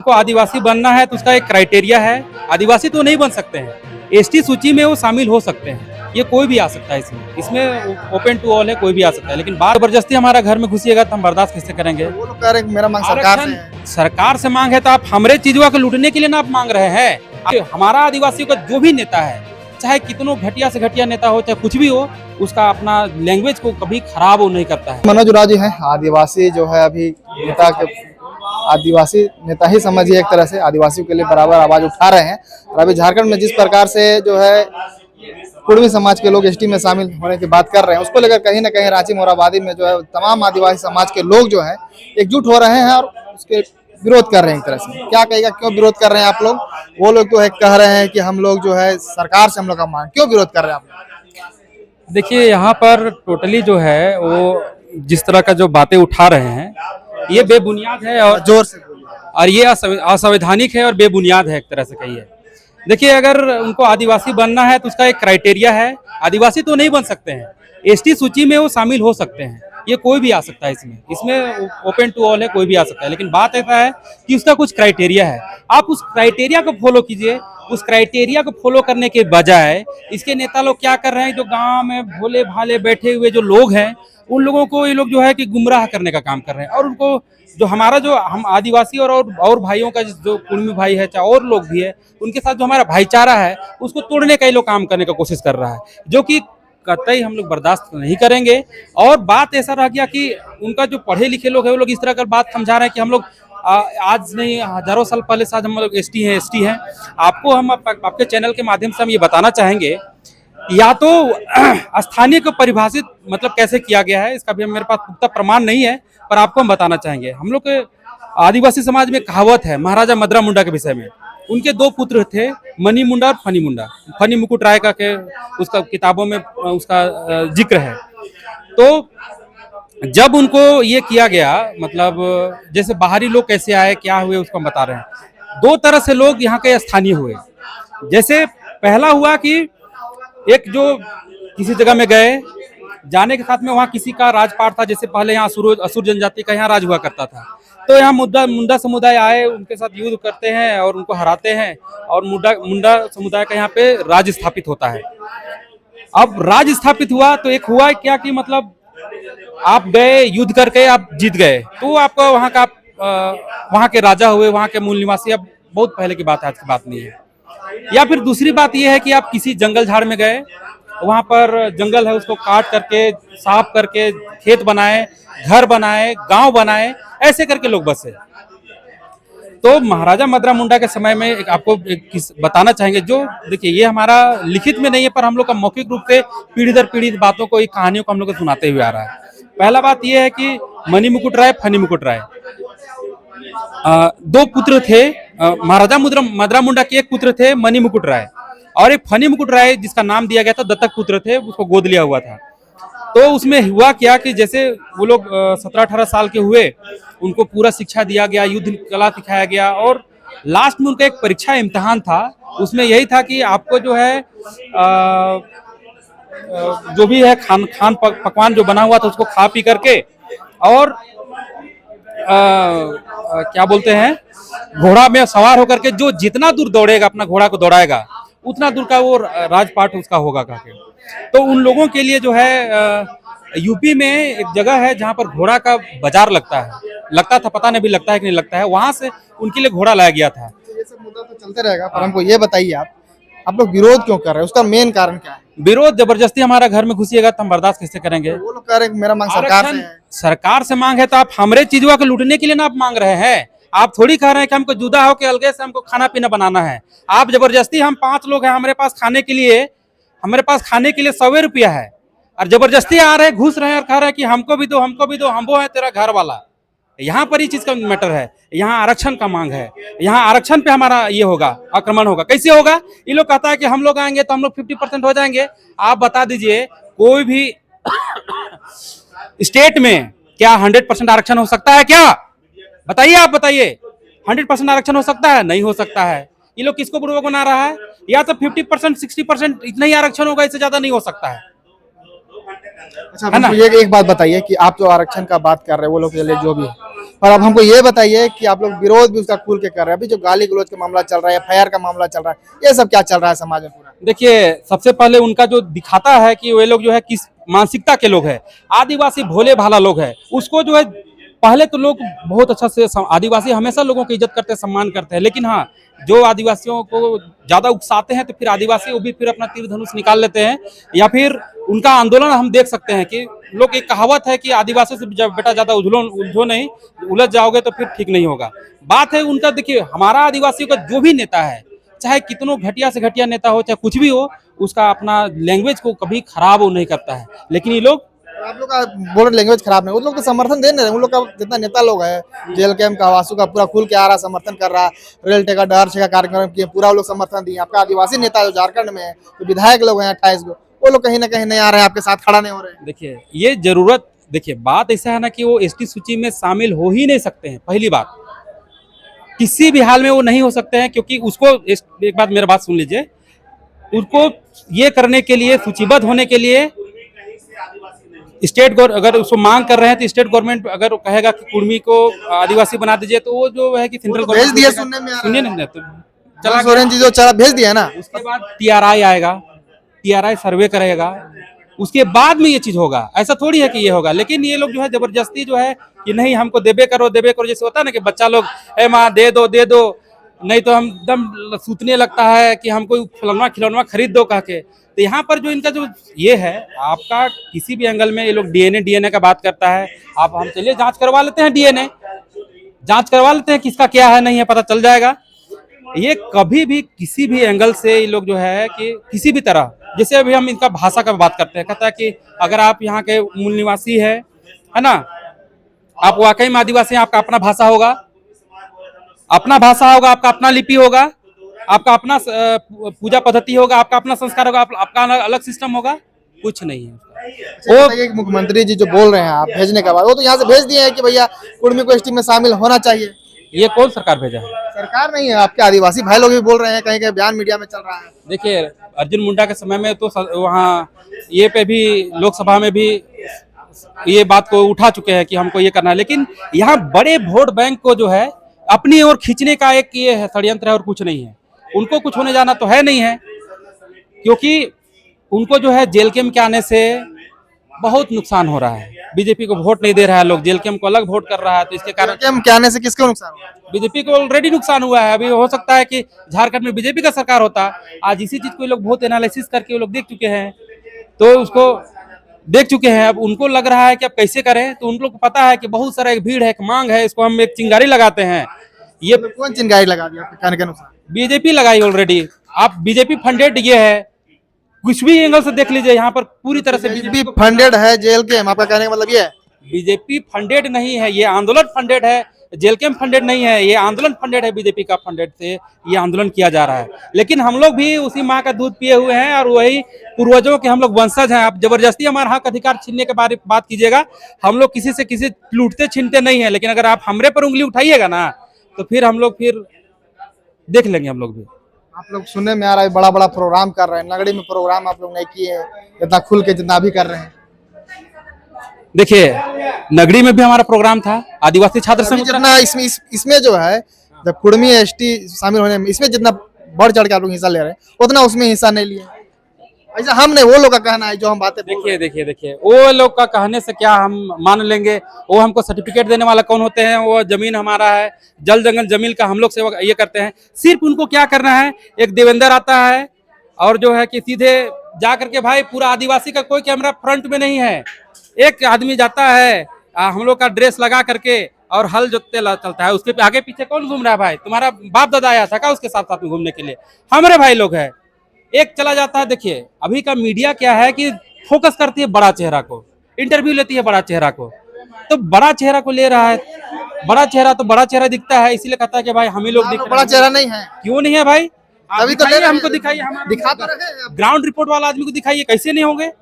को आदिवासी बनना है तो उसका एक क्राइटेरिया है। आदिवासी तो नहीं बन सकते हैं, एसटी सूची में वो शामिल हो सकते हैं। ये कोई भी आ सकता है इसमें ओपन टू ऑल है, कोई भी आ सकता है। लेकिन बात जबरदस्ती हमारा घर में घुसिएगा तो हम बर्दाश्त कैसे करेंगे? वो लोग कह रहे हैं कि मेरा मांग सरकार से है। सरकार से मांग है तो आप हमारे चीजों को लूटने के लिए ना आप मांग रहे हैं। हमारा आदिवासियों का जो भी नेता है, चाहे कितनों घटिया से घटिया नेता हो, चाहे कुछ भी हो, उसका अपना लैंग्वेज को कभी खराब वो नहीं करता है। मनोज उराव जी हैं आदिवासी जो है अभी नेता के, आदिवासी नेता ही समझिए एक तरह से, आदिवासियों के लिए बराबर आवाज उठा रहे हैं। और अभी झारखंड में जिस प्रकार से जो है कुर्मी समाज के लोग एसटी में शामिल होने की बात कर रहे हैं, उसको लेकर कहीं ना कहीं रांची मोरहाबादी में जो है तमाम आदिवासी समाज के लोग जो है एकजुट हो रहे हैं और उसके विरोध कर रहे हैं। एक तरह से क्या कहेगा, क्यों विरोध कर रहे हैं आप लोग? वो लोग तो है कह रहे हैं कि हम लोग जो है सरकार से हम लोग का मांग, क्यों विरोध कर रहे हैं आप लोग? देखिए, यहाँ पर टोटली जो है वो जिस तरह का जो बातें उठा रहे हैं ये बेबुनियाद है और जोर से और ये असंवैधानिक है और बेबुनियाद है एक तरह से कहिए। देखिए, अगर उनको आदिवासी बनना है तो उसका एक क्राइटेरिया है। आदिवासी तो नहीं बन सकते हैं, एसटी सूची में वो शामिल हो सकते हैं। ये कोई भी आ सकता है इसमें ओपन टू ऑल है, कोई भी आ सकता है। लेकिन बात ऐसा है कि उसका कुछ क्राइटेरिया है। आप उस क्राइटेरिया को फॉलो कीजिए। उस क्राइटेरिया को फॉलो करने के बजाय इसके नेता लोग क्या कर रहे हैं, जो गांव में भोले भाले बैठे हुए जो लोग हैं, उन लोगों को ये लोग जो है कि गुमराह करने का काम कर रहे हैं। और उनको जो हमारा जो हम आदिवासी और भाइयों का जो कुर्मी भाई है, चाहे और लोग भी है, उनके साथ जो हमारा भाईचारा है उसको तोड़ने का ये लोग काम करने का कोशिश कर रहा है, जो कि कतई हम लोग बर्दाश्त नहीं करेंगे। और बात ऐसा रह गया कि उनका जो पढ़े लिखे लोग है वो लोग इस तरह का बात समझा रहे हैं कि हम लोग आज नहीं हजारों साल पहले से आज हम लोग एसटी हैं। आपको हम आपके चैनल के माध्यम से हम ये बताना चाहेंगे, या तो स्थानीय को परिभाषित मतलब कैसे किया गया है, इसका भी मेरे पास पुख्ता प्रमाण नहीं है, पर आपको हम बताना चाहेंगे। हम लोग के आदिवासी समाज में कहावत है महाराजा मदरा मुंडा के विषय में। उनके दो पुत्र थे, मनी मुंडा और फनी मुंडा। फनी मुकुट राय का के उसका किताबों में उसका जिक्र है। तो जब उनको ये किया गया, मतलब जैसे बाहरी लोग कैसे आए, क्या हुए, उसको हम बता रहे हैं। दो तरह से लोग यहाँ के स्थानीय हुए। जैसे पहला हुआ कि एक जो किसी जगह में गए, जाने के साथ में वहाँ किसी का राजपाट था। जैसे पहले यहाँ असुर जनजाति का यहाँ राज हुआ करता था, तो यहाँ मुंडा समुदाय आए, उनके साथ युद्ध करते हैं और उनको हराते हैं, और मुंडा समुदाय का यहाँ पे राज स्थापित होता है। अब राज स्थापित हुआ तो एक हुआ क्या कि मतलब आप गए, युद्ध करके आप जीत गए, तो आपको वहाँ के राजा हुए, वहाँ के मूल निवासी। अब बहुत पहले की बात है, आज की बात नहीं है। या फिर दूसरी बात यह है कि आप किसी जंगल झाड़ में गए, वहां पर जंगल है, उसको काट करके साफ करके खेत बनाए, घर बनाए, गांव बनाए, ऐसे करके लोग बसे। तो महाराजा मदरा मुंडा के समय में आपको बताना चाहेंगे, जो देखिए ये हमारा लिखित में नहीं है, पर हम लोग का मौखिक रूप से पीढ़ी दर पीढ़ी बातों को, कहानियों को हम लोग को सुनाते हुए आ रहा है। पहला बात यह है कि मनी मुकुट राय, फनी मुकुट राय दो पुत्र थे। महाराजा मदरा मुंडा के एक पुत्र थे मनी मुकुट राय, और एक फनी मुकुट राय जिसका नाम दिया गया था, दत्तक पुत्र थे, उसको गोद लिया हुआ था। तो उसमें हुआ क्या कि जैसे वो लोग 17-18 साल के हुए, उनको पूरा शिक्षा दिया गया, युद्ध कला सिखाया गया, और लास्ट में उनका एक परीक्षा इम्तिहान था। उसमें यही था कि आपको जो है जो भी है खान पकवान जो बना हुआ था उसको खा पी करके, और क्या बोलते हैं, घोड़ा में सवार होकर के जो जितना दूर दौड़ेगा, अपना घोड़ा को दौड़ाएगा, उतना दूर का वो राजपाट उसका होगा करके। तो उन लोगों के लिए जो है यूपी में एक जगह है जहाँ पर घोड़ा का बाजार लगता था, पता नहीं भी लगता है कि नहीं लगता है, वहां से उनके लिए घोड़ा लाया गया था। ये सब मुद्दा तो चलते रहेगा, पर हमको ये बताइए आप लोग विरोध क्यों कर रहे हैं? उसका मेन कारण क्या है? विरोध जबरदस्ती हमारा घर में घुसिएगा तो हम बर्दाश्त कैसे करेंगे? वो लोग कह रहे हैं कि मेरा मांग सरकार से है। सरकार से मांग है तो आप हमारे चीजों को लूटने के लिए ना आप मांग रहे हैं। आप थोड़ी कह रहे हैं कि हमको जुदा होकर अलगे से हमको खाना पीना बनाना है। आप जबरदस्ती, हम 5 लोग हैं, हमारे पास खाने के लिए 100 रुपया है, और जबरदस्ती आ रहे, घुस रहे हैं और कह रहे हैं कि हमको भी दो, हम वो है तेरा घर वाला। यहाँ पर ये चीज का मैटर है, यहाँ आरक्षण का मांग है। यहाँ आरक्षण पे हमारा ये होगा, आक्रमण होगा। कैसे होगा? ये लोग कहता है कि हम लोग आएंगे तो हम लोग 50% हो जाएंगे। आप बता दीजिए, कोई भी स्टेट में क्या 100% आरक्षण हो सकता है क्या? बताइए, आप बताइए, 100% आरक्षण हो सकता है? नहीं हो सकता है। ये लोग किसको बुड़बक बना रहा है? या तो 50%, 60% इतना ही आरक्षण होगा, इससे ज्यादा नहीं हो सकता है। अच्छा, मुझे एक बात बताइए कि आप जो आरक्षण का बात कर रहे हैं, वो लोग के लिए जो भी है, और अब हमको ये बताइए कि आप लोग विरोध भी उसका खुल के कर रहे हैं, अभी जो गाली गलौज का मामला चल रहा है, एफआईआर का मामला चल रहा है, ये सब क्या चल रहा है समाज में पूरा? देखिए, सबसे पहले उनका जो दिखाता है कि वे लोग जो है किस मानसिकता के लोग हैं। आदिवासी भोले भाला लोग हैं, उसको जो है पहले तो लोग बहुत अच्छा से आदिवासी हमेशा लोगों की इज्जत करते हैं, सम्मान करते हैं, लेकिन हाँ, जो आदिवासियों को ज्यादा उकसाते हैं तो फिर आदिवासी वो भी फिर अपना तीर धनुष निकाल लेते हैं, या फिर उनका आंदोलन हम देख सकते हैं कि लोग, एक कहावत है कि आदिवासी से जब बेटा ज्यादा उलझो नहीं, उलझ जाओगे तो फिर ठीक नहीं होगा। बात है उनका, देखिए हमारा आदिवासियों का जो भी नेता है, चाहे कितनों घटिया से घटिया नेता हो, चाहे कुछ भी हो, उसका अपना लैंग्वेज को कभी खराब वो नहीं करता है। लेकिन ये लोग, आप लोग का बोल रहे लैंग्वेज खराब नहीं, उन लोग तो समर्थन दे नहीं रहे, उन लोग का जितना नेता लोग है जेल कैंप का, वासु का पूरा खुल के आ रहा, समर्थन कर रहा, रेल टेका डहर का कार्यक्रम किए, पूरा वो लोग समर्थन दिए। आपका आदिवासी नेता जो झारखंड में है, जो विधायक लोग हैं 28 गो, वो लोग कहीं ना कहीं नहीं आ रहे हैं, आपके साथ खड़ा नहीं हो रहे हैं। देखिए ये जरूरत, देखिए बात ऐसा है ना कि वो एसटी सूची में शामिल हो ही नहीं सकते हैं। पहली बात, किसी भी हाल में वो नहीं हो सकते हैं, क्योंकि उसको, एक बात मेरा बात सुन लीजिए, उसको ये करने के लिए, सूचीबद्ध होने के लिए स्टेट अगर उसको मांग कर रहे हैं तो स्टेट गवर्नमेंट अगर कहेगा कि कुर्मी को आदिवासी बना दीजिए, तो वो जो है कि सेंट्रल भेज दिया, सुनने में सुनिए ना, तो चला सोरेन जी जो चला भेज दिया ना, उसके बाद टीआरआई आएगा, टीआरआई सर्वे करेगा, उसके बाद में ये चीज होगा। ऐसा थोड़ी है कि ये होगा। लेकिन ये लोग जो है जबरदस्ती जो है कि नहीं हमको देबे करो, जैसे होता है ना कि बच्चा लोग, ए माँ दे दो, नहीं तो हम एकदम सूतने लगता है कि हमको खिलौना खिलौना खरीद दो कह के। तो यहाँ पर जो इनका जो ये है, आपका किसी भी एंगल में ये लोग डीएनए का बात करता है। आप हम चलिए जांच करवा लेते हैं, डीएनए जांच करवा लेते हैं, किसका क्या है नहीं है पता चल जाएगा। ये कभी भी किसी भी एंगल से ये लोग जो है कि किसी भी तरह, जैसे अभी हम इनका भाषा का बात करते हैं, कहता है कि अगर आप यहाँ के मूल निवासी है ना, आप वाकई में आदिवासी हैं, आपका अपना भाषा होगा, आपका अपना लिपि होगा, आपका अपना पूजा पद्धति होगा, आपका अपना संस्कार होगा, आपका अलग सिस्टम होगा, कुछ नहीं है। वो मुख्यमंत्री जी जो बोल रहे हैं आप भेजने का बाद, वो तो यहाँ से भेज दिए हैं कि भैया कुर्मी को एसटी में शामिल होना चाहिए। ये कौन सरकार भेजा है? सरकार नहीं है, आपके आदिवासी भाई लोग भी बोल रहे हैं, कहीं कहीं बयान मीडिया में चल रहा है। देखिए अर्जुन मुंडा के समय में तो वहाँ ये पे भी, लोकसभा में भी ये बात को उठा चुके हैं कि हमको ये करना है। लेकिन यहाँ बड़े वोट बैंक को जो है अपनी ओर खींचने का एक ये है षड्यंत्र है, और कुछ नहीं है। उनको कुछ होने जाना तो है नहीं है, क्योंकि उनको जो है जेल कैंप के आने से बहुत नुकसान हो रहा है। बीजेपी को वोट नहीं दे रहा है लोग, जेल कैंप को अलग वोट कर रहा है, तो इसके कारण कैंप के आने से किसको नुकसान हुआ? बीजेपी को ऑलरेडी नुकसान हुआ है। अभी हो सकता है कि झारखंड में बीजेपी का सरकार होता, आज इसी चीज को लोग बहुत एनालिसिस करके वो लोग देख चुके हैं, तो उसको देख चुके हैं। अब उनको लग रहा है कि अब कैसे करें, तो उन लोग को पता है कि बहुत सारा एक भीड़ है, एक मांग है, इसको हम एक चिंगारी लगाते हैं। ये कौन चिंगारी लगा दिया आपके कहने के अनुसार? बीजेपी लगाई ऑलरेडी। आप बीजेपी फंडेड ये है, कुछ भी एंगल से देख लीजिए, यहाँ पर पूरी तरह से बीजेपी फंडेड है जेल कैंप, आपका कहने का मतलब ये है? बीजेपी फंडेड नहीं है, ये आंदोलन फंडेड है। जेल कैंप फंडेड नहीं है, ये आंदोलन फंडेड है। बीजेपी का फंडेड से ये आंदोलन किया जा रहा है। लेकिन हम लोग भी उसी माँ का दूध पिए हुए हैं, और वही पूर्वजों के हम लोग वंशज हैं। आप जबरदस्ती हमारा हक अधिकार छीनने के बारे में बात कीजिएगा, हम लोग किसी से किसी लूटते छीनते नहीं है। लेकिन अगर आप हमरे पर उंगली उठाइएगा ना, तो फिर हम लोग फिर देख लेंगे हम लोग भी। आप लोग सुनने में आ रहा है बड़ा बड़ा प्रोग्राम कर रहे हैं, नगड़ी में प्रोग्राम आप लोग नहीं किए हैं, इतना खुल के जितना भी कर रहे हैं। देखिए नगरी में भी हमारा प्रोग्राम था, आदिवासी छात्र संघ। जितना इसमें जो है, जब कुर्मी एसटी शामिल होने में, इसमें जितना बढ़ चढ़ के आप लोग हिस्सा ले रहे हैं, उतना उसमें हिस्सा नहीं लिए। ऐसा हम नहीं, वो लोग का कहना है जो हम बातें। देखिए वो लोग का कहने से क्या हम मान लेंगे? वो हमको सर्टिफिकेट देने वाला कौन होते हैं? वो जमीन हमारा है, जल जंगल जमीन का हम लोग सेवा ये करते हैं। सिर्फ उनको क्या करना है, एक देवेंद्र आता है और जो है कि सीधे जा करके, भाई पूरा आदिवासी का कोई कैमरा फ्रंट में नहीं है, एक आदमी जाता है हम लोग का ड्रेस लगा करके और हल जोतते चलता है। उसके आगे पीछे कौन घूम रहा है? भाई तुम्हारा बाप दादा आया था क्या उसके साथ साथ में घूमने के लिए? हमारे भाई लोग हैं। एक चला जाता है। देखिए अभी का मीडिया क्या है कि फोकस करती है बड़ा चेहरा को, इंटरव्यू लेती है बड़ा चेहरा को, तो बड़ा चेहरा को ले रहा है। बड़ा चेहरा तो बड़ा चेहरा दिखता है, इसीलिए कहता है कि भाई हम ही लोग दिख रहे हैं। बड़ा चेहरा नहीं है, क्यों नहीं है भाई? अभी तो हमको दिखाइए, दिखा तो रहे हैं। ग्राउंड रिपोर्ट वाला आदमी को दिखाइए, कैसे नहीं होंगे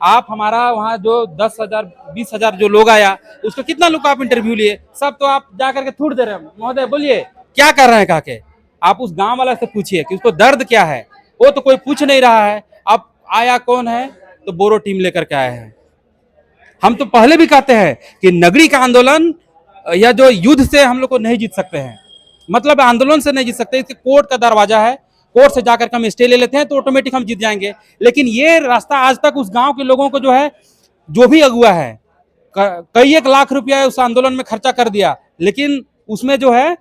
आप? हमारा वहाँ जो 10,000 20,000 जो लोग आया, उसको कितना लोग आप इंटरव्यू लिए? सब तो आप जा करके थूट दे रहे हैं। महोदय बोलिए क्या कर रहे हैं कहा के? आप उस गांव वाला से पूछिए कि उसको दर्द क्या है, वो तो कोई पूछ नहीं रहा है। अब आया कौन है? तो बोरो टीम लेकर के आए हैं। हम तो पहले भी कहते हैं कि नगरी का आंदोलन या जो युद्ध से हम लोग को नहीं जीत सकते हैं, मतलब आंदोलन से नहीं जीत सकते। इसके कोर्ट का दरवाजा है, कोर्ट से जाकर हम स्टे ले लेते हैं तो ऑटोमेटिक हम जीत जाएंगे। लेकिन ये रास्ता आज तक उस गांव के लोगों को जो है, जो भी अगुआ है, कई 1 लाख रुपया उस आंदोलन में खर्चा कर दिया, लेकिन उसमें जो है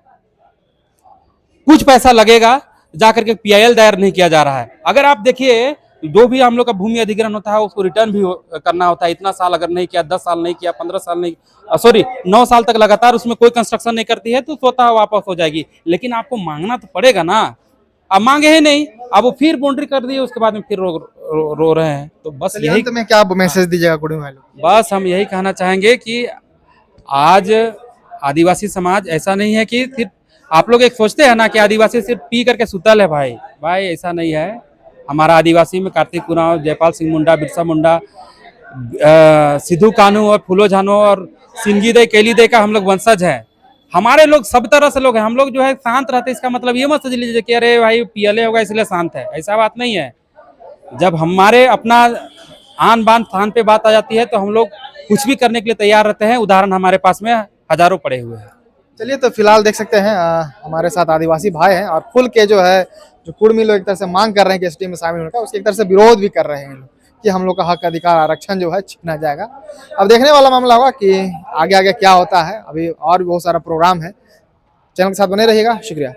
कुछ पैसा लगेगा, जाकर के PIL दायर नहीं किया जा रहा है। अगर आप देखिए, जो भी हम लोग का भूमि अधिग्रहण होता है उसको रिटर्न भी करना होता है। इतना साल अगर नहीं किया, 10 साल नहीं किया, 15 साल नहीं, सॉरी 9 साल तक लगातार उसमें कोई कंस्ट्रक्शन नहीं करती है तो स्वतः वापस हो जाएगी। लेकिन आपको मांगना तो पड़ेगा ना, अब मांगे ही नहीं, अब वो फिर बाउंड्री कर दिए, उसके बाद में फिर रो रहे हैं। तो बस यही, अंत में क्या मैसेज दीजिएगा कुड़मी भाई लोग? बस हम यही कहना चाहेंगे कि आज आदिवासी समाज ऐसा नहीं है कि सिर्फ आप लोग एक सोचते हैं ना कि आदिवासी सिर्फ पी करके सुतल है। भाई ऐसा नहीं है। हमारा आदिवासी में कार्तिक उरांव, जयपाल सिंह मुंडा, बिरसा मुंडा, सिद्धू कान्हू और फूलो झानो और सिंगी दे, केली दे का हम लोग वंशज हैं। हमारे लोग सब तरह से लोग हैं। हम लोग जो है शांत रहते हैं, इसका मतलब ये मत समझ लीजिए कि अरे भाई PLA होगा इसलिए शांत है, ऐसा बात नहीं है। जब हमारे अपना आन बान स्थान पे बात आ जाती है तो हम लोग कुछ भी करने के लिए तैयार रहते हैं। उदाहरण हमारे पास में हजारों पड़े हुए हैं। चलिए, तो फिलहाल देख सकते हैं हमारे साथ आदिवासी भाई हैं और खुल के जो है, जो कुड़मी लोग एक तरह से मांग कर रहे हैं कि ST में शामिल होने का, उसके एक तरह से विरोध भी कर रहे हैं लोग कि हम लोग का हक अधिकार आरक्षण जो है छीना जाएगा। अब देखने वाला मामला होगा कि आगे आगे क्या होता है। अभी और भी बहुत सारा प्रोग्राम है। चैनल के साथ बने रहिएगा। शुक्रिया।